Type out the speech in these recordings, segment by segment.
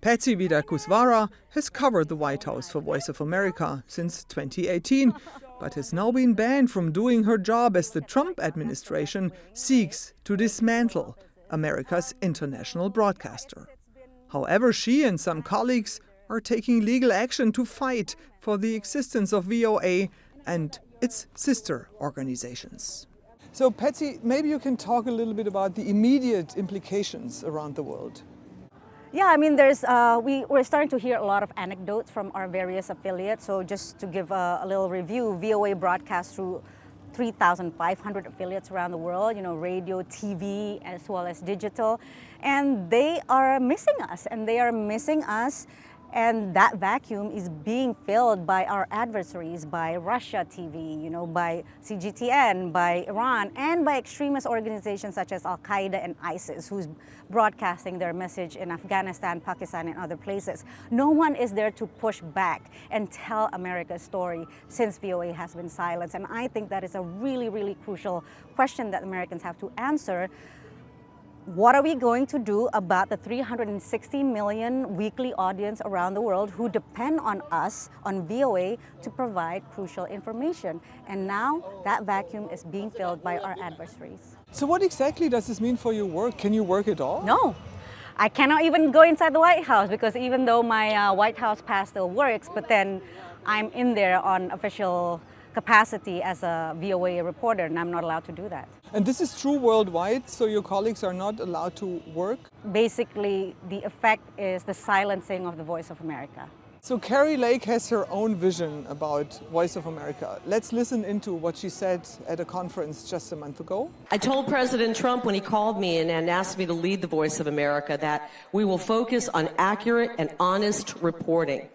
Patsy Widakuswara has covered the White House for Voice of America since 2018, but has now been banned from doing her job as the Trump administration seeks to dismantle America's international broadcaster. However, she and some colleagues are taking legal action to fight for the existence of VOA and its sister organizations. So, Patsy, maybe you can talk a little bit about the immediate implications around the world. Yeah, I mean, we're starting to hear a lot of anecdotes from our various affiliates. So just to give a little review, VOA broadcasts through 3,500 affiliates around the world, radio, TV, as well as digital. And they are missing us, and that vacuum is being filled by our adversaries, by Russia TV, by CGTN, by Iran, and by extremist organizations such as Al-Qaeda and ISIS, who's broadcasting their message in Afghanistan, Pakistan, and other places. No one is there to push back and tell America's story since VOA has been silenced. And I think that is a really, really crucial question that Americans have to answer. What are we going to do about the 360 million weekly audience around the world who depend on us, on VOA, to provide crucial information? And now that vacuum is being filled by our adversaries. So what exactly does this mean for your work? Can you work at all? No. I cannot even go inside the White House because even though my White House pass still works, but then I'm in there on official capacity as a VOA reporter, and I'm not allowed to do that. And this is true worldwide, so your colleagues are not allowed to work? Basically, the effect is the silencing of the Voice of America. So Kari Lake has her own vision about Voice of America. Let's listen into what she said at a conference just a month ago. I told President Trump when he called me and asked me to lead the Voice of America that we will focus on accurate and honest reporting.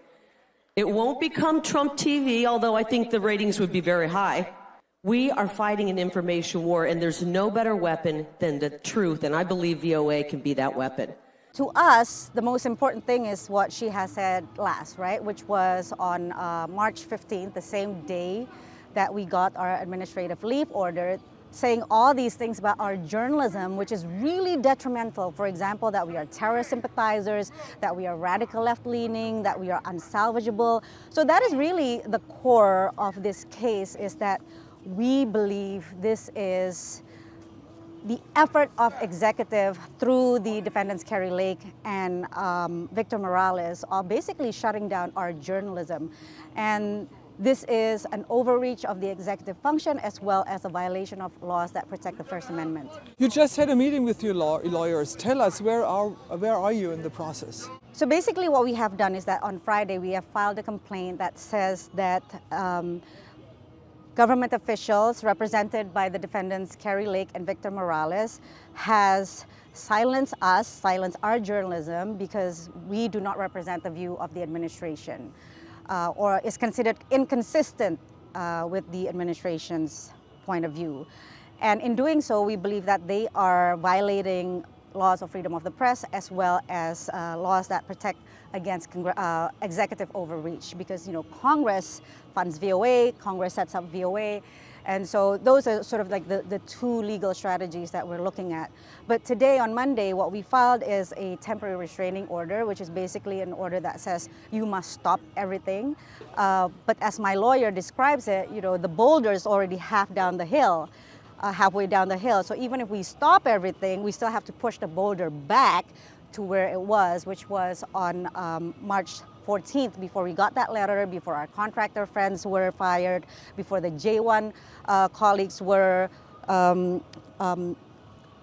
It won't become Trump TV, although I think the ratings would be very high. We are fighting an information war, and there's no better weapon than the truth, and I believe VOA can be that weapon. To us, the most important thing is what she has said last, right? Which was on March 15th, the same day that we got our administrative leave order, saying all these things about our journalism, which is really detrimental. For example, that we are terrorist sympathizers, that we are radical left-leaning, that we are unsalvageable. So that is really the core of this case, is that we believe this is the effort of executive through the defendants Kari Lake and Victor Morales of basically shutting down our journalism. And this is an overreach of the executive function as well as a violation of laws that protect the First Amendment. You just had a meeting with your lawyers. Tell us, where are you in the process? So basically what we have done is that on Friday we have filed a complaint that says that government officials represented by the defendants Kari Lake and Victor Morales has silenced us, silenced our journalism because we do not represent the view of the administration. Or is considered inconsistent with the administration's point of view. And in doing so, we believe that they are violating laws of freedom of the press as well as laws that protect against executive overreach, because Congress funds VOA, Congress sets up VOA, and so those are sort of like the two legal strategies that we're looking at. But today, on Monday, what we filed is a temporary restraining order, which is basically an order that says you must stop everything. But as my lawyer describes it, the boulder is already halfway down the hill. So even if we stop everything, we still have to push the boulder back to where it was, which was on March 14th, before we got that letter, before our contractor friends were fired, before the J1 colleagues were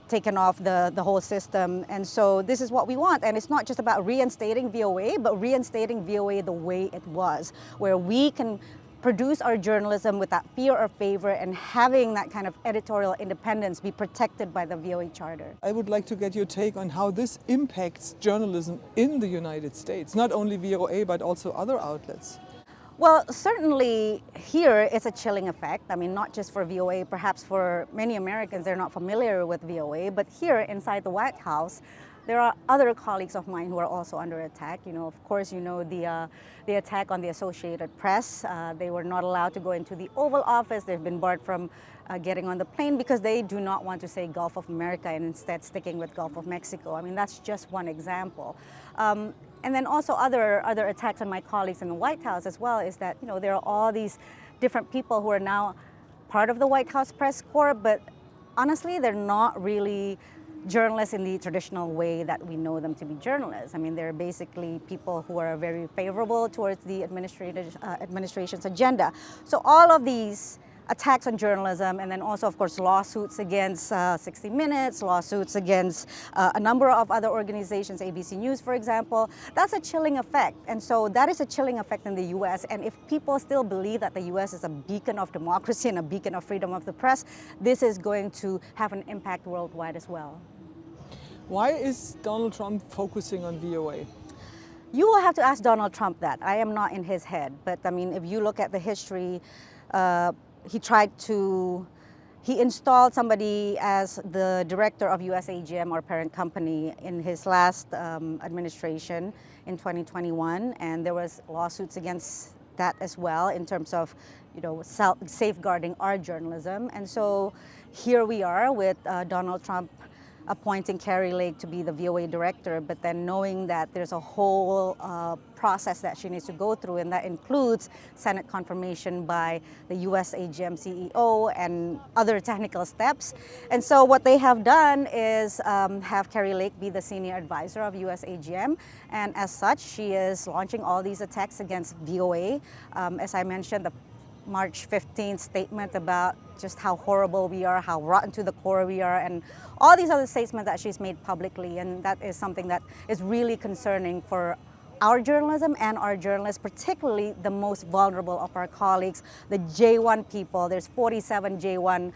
taken off the whole system. And so this is what we want. And it's not just about reinstating VOA, but reinstating VOA the way it was, where we can produce our journalism without fear or favor and having that kind of editorial independence be protected by the VOA Charter. I would like to get your take on how this impacts journalism in the United States, not only VOA, but also other outlets. Well, certainly here it's a chilling effect. I mean, not just for VOA, perhaps for many Americans, they're not familiar with VOA, but here inside the White House, there are other colleagues of mine who are also under attack. Of course, the attack on the Associated Press. They were not allowed to go into the Oval Office. They've been barred from getting on the plane because they do not want to say Gulf of America and instead sticking with Gulf of Mexico. I mean, that's just one example. And then also other attacks on my colleagues in the White House as well is that, there are all these different people who are now part of the White House press corps, but honestly, they're not really journalists in the traditional way that we know them to be journalists. I mean, they're basically people who are very favorable towards the administration's agenda. So all of these attacks on journalism, and then also, of course, lawsuits against 60 Minutes, lawsuits against a number of other organizations, ABC News, for example, that's a chilling effect. And so that is a chilling effect in the U.S. And if people still believe that the U.S. is a beacon of democracy and a beacon of freedom of the press, this is going to have an impact worldwide as well. Why is Donald Trump focusing on VOA? You will have to ask Donald Trump that. I am not in his head. But I mean, if you look at the history, he installed somebody as the director of USAGM, our parent company, in his last administration in 2021, and there was lawsuits against that as well in terms of, safeguarding our journalism. And so here we are with Donald Trump appointing Kari Lake to be the VOA director, but then knowing that there's a whole process that she needs to go through, and that includes Senate confirmation by the USAGM CEO and other technical steps. And so what they have done is have Kari Lake be the senior advisor of USAGM, and as such, she is launching all these attacks against VOA. As I mentioned, the March 15th statement about just how horrible we are, how rotten to the core we are, and all these other statements that she's made publicly. And that is something that is really concerning for our journalism and our journalists, particularly the most vulnerable of our colleagues, the J1 people. There's 47 J1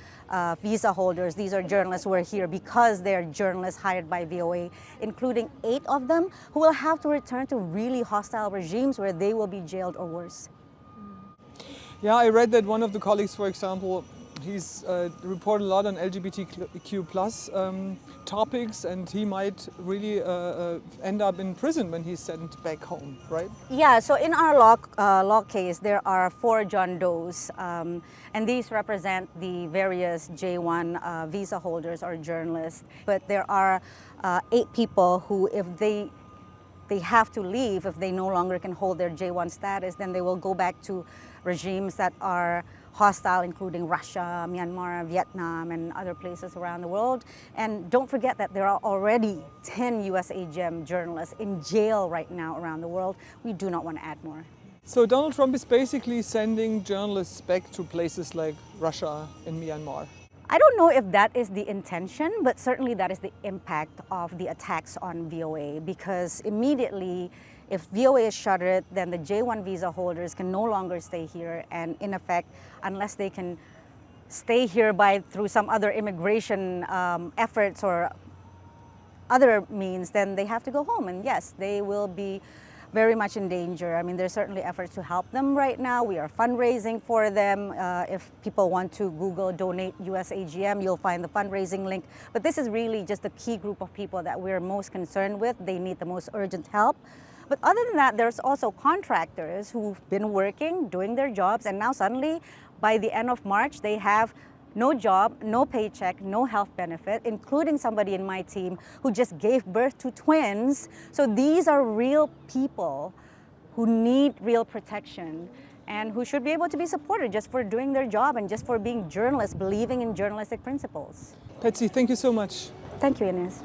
visa holders. These are journalists who are here because they're journalists hired by VOA, including 8 of them who will have to return to really hostile regimes where they will be jailed or worse. Yeah, I read that one of the colleagues, for example, he's reported a lot on LGBTQ plus topics, and he might really end up in prison when he's sent back home, right? Yeah, so in our law case, there are 4 John Does, and these represent the various J1 visa holders or journalists. But there are 8 people who, if they have to leave, if they no longer can hold their J1 status, then they will go back to regimes that are hostile, including Russia, Myanmar, Vietnam, and other places around the world. And don't forget that there are already 10 USAGM journalists in jail right now around the world. We do not want to add more. So Donald Trump is basically sending journalists back to places like Russia and Myanmar. I don't know if that is the intention, but certainly that is the impact of the attacks on VOA, because immediately, if VOA is shuttered, then the J1 visa holders can no longer stay here, and in effect, unless they can stay here through some other immigration efforts or other means, then they have to go home. And yes, they will be very much in danger. I mean, there's certainly efforts to help them right now. We are fundraising for them. If people want to Google donate USAGM, you'll find the fundraising link. But this is really just the key group of people that we're most concerned with. They need the most urgent help. But other than that, there's also contractors who've been working, doing their jobs, and now suddenly, by the end of March, they have no job, no paycheck, no health benefit, including somebody in my team who just gave birth to twins. So these are real people who need real protection and who should be able to be supported just for doing their job and just for being journalists, believing in journalistic principles. Patsy, thank you so much. Thank you, Ines.